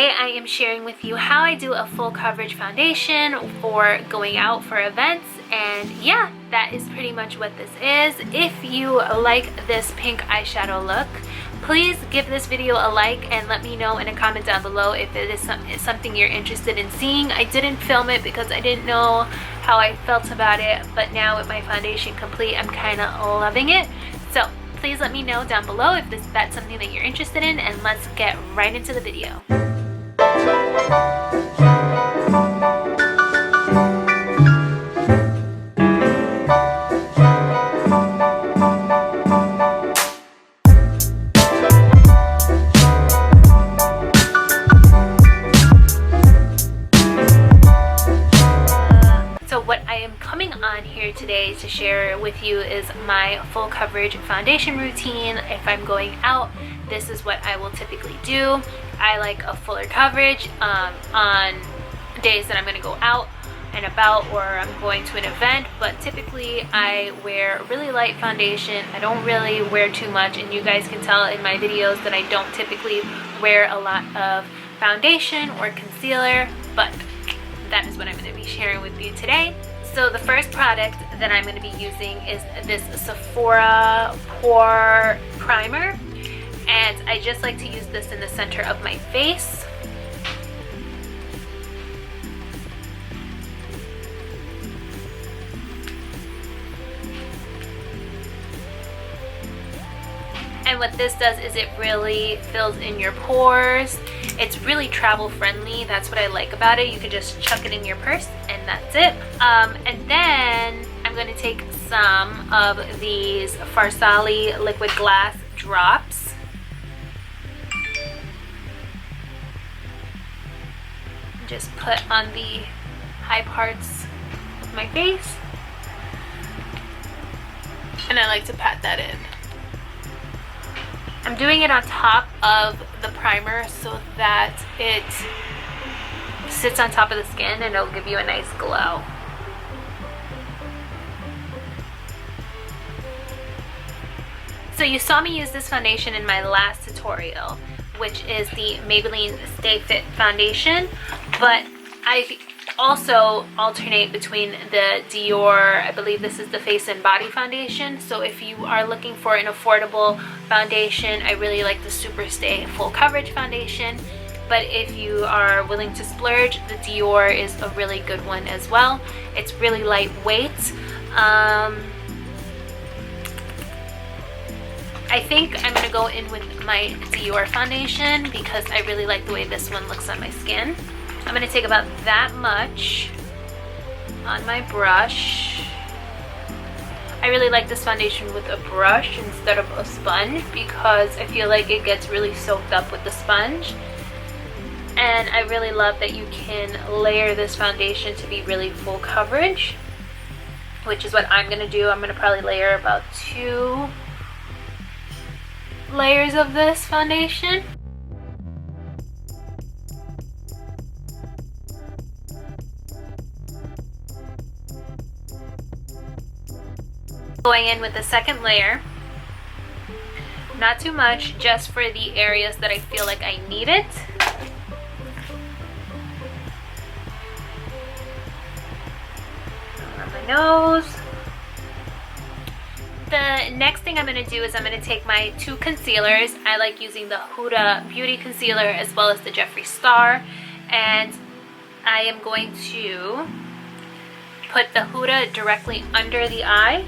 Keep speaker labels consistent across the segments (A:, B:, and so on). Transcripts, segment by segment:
A: today I am sharing with you how I do a full coverage foundation for going out for events. And yeah, that is pretty much what this is. If you like this pink eyeshadow look, please give this video a like and let me know in a comment down below if it is something you're interested in seeing. I didn't film it because I didn't know how I felt about it, but now with my foundation complete, I'm kind of loving it. So please let me know down below if that's something that you're interested in, and let's get right into the video. So what I am coming on here today to share with you is my full coverage foundation routine. If I'm going out, this is what I will typically do. I like a fuller coverage on days that I'm going to go out and about or I'm going to an event, but typically I wear really light foundation. I don't really wear too much, and you guys can tell in my videos that I don't typically wear a lot of foundation or concealer, but that is what I'm going to be sharing with you today. So the first product that I'm going to be using is this Sephora Pore Primer, and I just like to use this in the center of my face. And what this does is it really fills in your pores. It's really travel friendly. That's what I like about it. You can just chuck it in your purse and that's it. And then I'm going to take some of these Farsali liquid glass drops. Just put on the high parts of my face. And I like to pat that in. I'm doing it on top of the primer so that it sits on top of the skin and it'll give you a nice glow. So you saw me use this foundation in my last tutorial, which is the Maybelline Stay Fit foundation, but I also alternate between the Dior, I believe this is the Face and Body foundation. So if you are looking for an affordable foundation, I really like the Super Stay Full Coverage foundation. But if you are willing to splurge, the Dior is a really good one as well. It's really lightweight. I think I'm going to go in with my Dior foundation because I really like the way this one looks on my skin. I'm going to take about that much on my brush. I really like this foundation with a brush instead of a sponge because I feel like it gets really soaked up with the sponge. And I really love that you can layer this foundation to be really full coverage, which is what I'm going to do. I'm going to probably layer about 2 layers of this foundation. Going in with the second layer, not too much, just for the areas that I feel like I need it. On my nose. The next thing I'm going to do is I'm going to take my 2 concealers. I like using the Huda Beauty Concealer as well as the Jeffree Star, and I am going to put the Huda directly under the eye.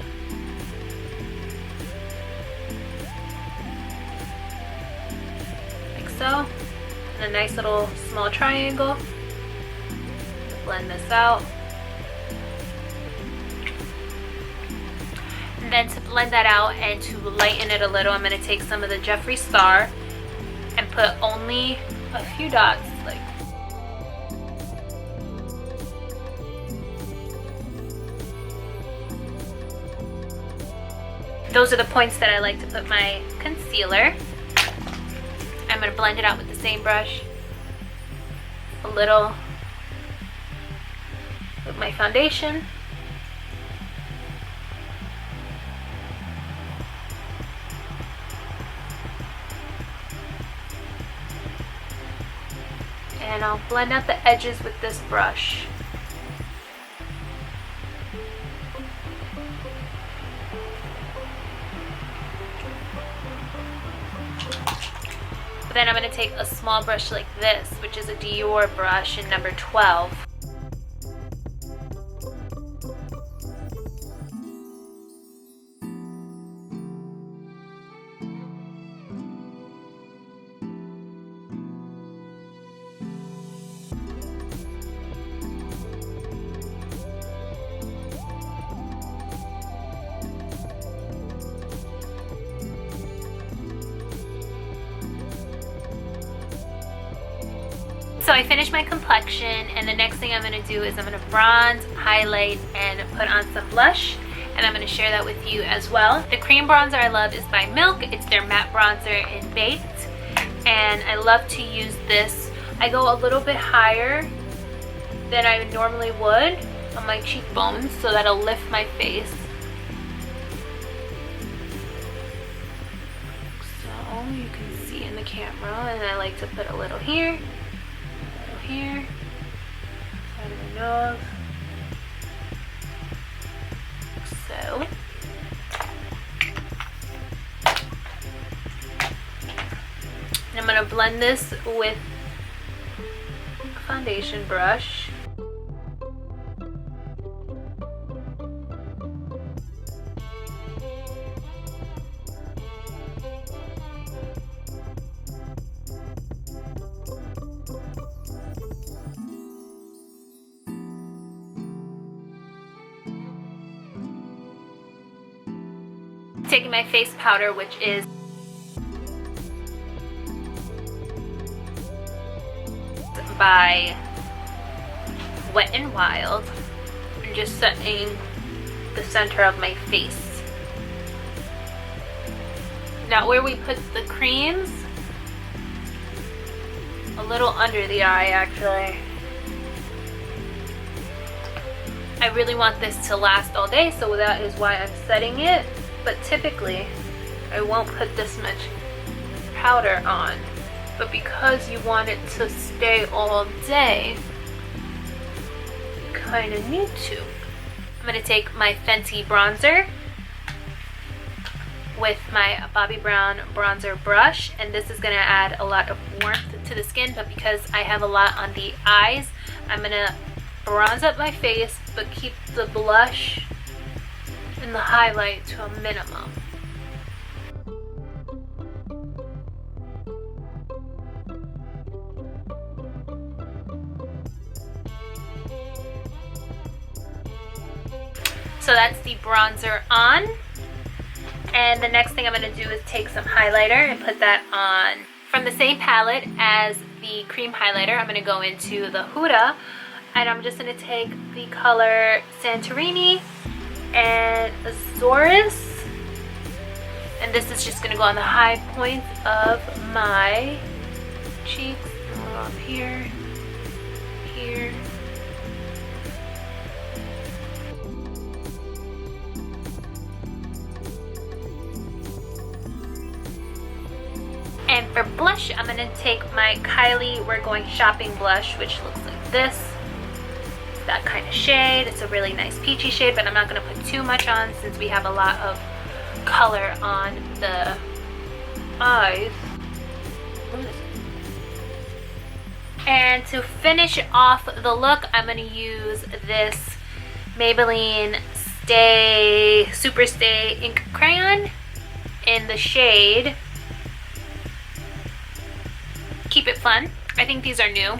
A: So, and a nice little small triangle. Blend this out. And then to blend that out and to lighten it a little, I'm going to take some of the Jeffree Star and put only a few dots, like those are the points that I like to put my concealer. I'm going to blend it out with the same brush a little with my foundation. and I'll blend out the edges with this brush. Then I'm going to take a small brush like this, which is a Dior brush in number 12. So I finished my complexion, and the next thing I'm going to do is I'm going to bronze, highlight, and put on some blush, and I'm going to share that with you as well. The cream bronzer I love is by Milk. It's their matte bronzer in Baked, and I love to use this. I go a little bit higher than I normally would on my cheekbones, so that'll lift my face. So you can see in the camera, and I like to put a little here. Here, side of the nose, so. And I'm going to blend this with a foundation brush. Taking my face powder, which is by Wet n Wild, and just setting the center of my face. Now where we put the creams, a little under the eye actually. I really want this to last all day, so that is why I'm setting it. But typically, I won't put this much powder on. But because you want it to stay all day, you kind of need to. I'm going to take my Fenty bronzer with my Bobbi Brown bronzer brush. And this is going to add a lot of warmth to the skin. But because I have a lot on the eyes, I'm going to bronze up my face, but keep the blush and the highlight to a minimum. So that's the bronzer on. And the next thing I'm going to do is take some highlighter and put that on. From the same palette as the cream highlighter, I'm going to go into the Huda, and I'm just going to take the color Santorini and Azores, and this is just going to go on the high points of my cheeks, up here, here. And for blush, I'm going to take my Kylie We're Going Shopping blush, which looks like this. That kind of shade. It's a really nice peachy shade, but I'm not going to put too much on since we have a lot of color on the eyes. And to finish off the look, I'm going to use this Maybelline Super Stay Ink Crayon in the shade Keep It Fun. I think these are new.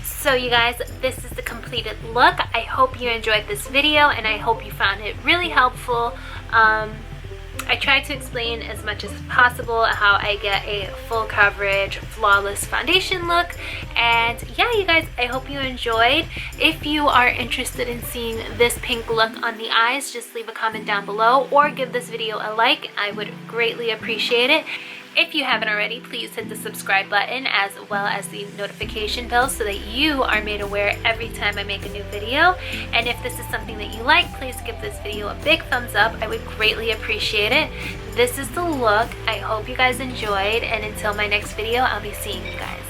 A: So you guys, this is the completed look. I hope you enjoyed this video, and I hope you found it really helpful. I tried to explain as much as possible how I get a full coverage, flawless foundation look. And yeah, you guys, I hope you enjoyed. If you are interested in seeing this pink look on the eyes, just leave a comment down below or give this video a like. I would greatly appreciate it. If you haven't already, please hit the subscribe button as well as the notification bell so that you are made aware every time I make a new video. And if this is something that you like, please give this video a big thumbs up. I would greatly appreciate it. This is the look. I hope you guys enjoyed, and until my next video, I'll be seeing you guys.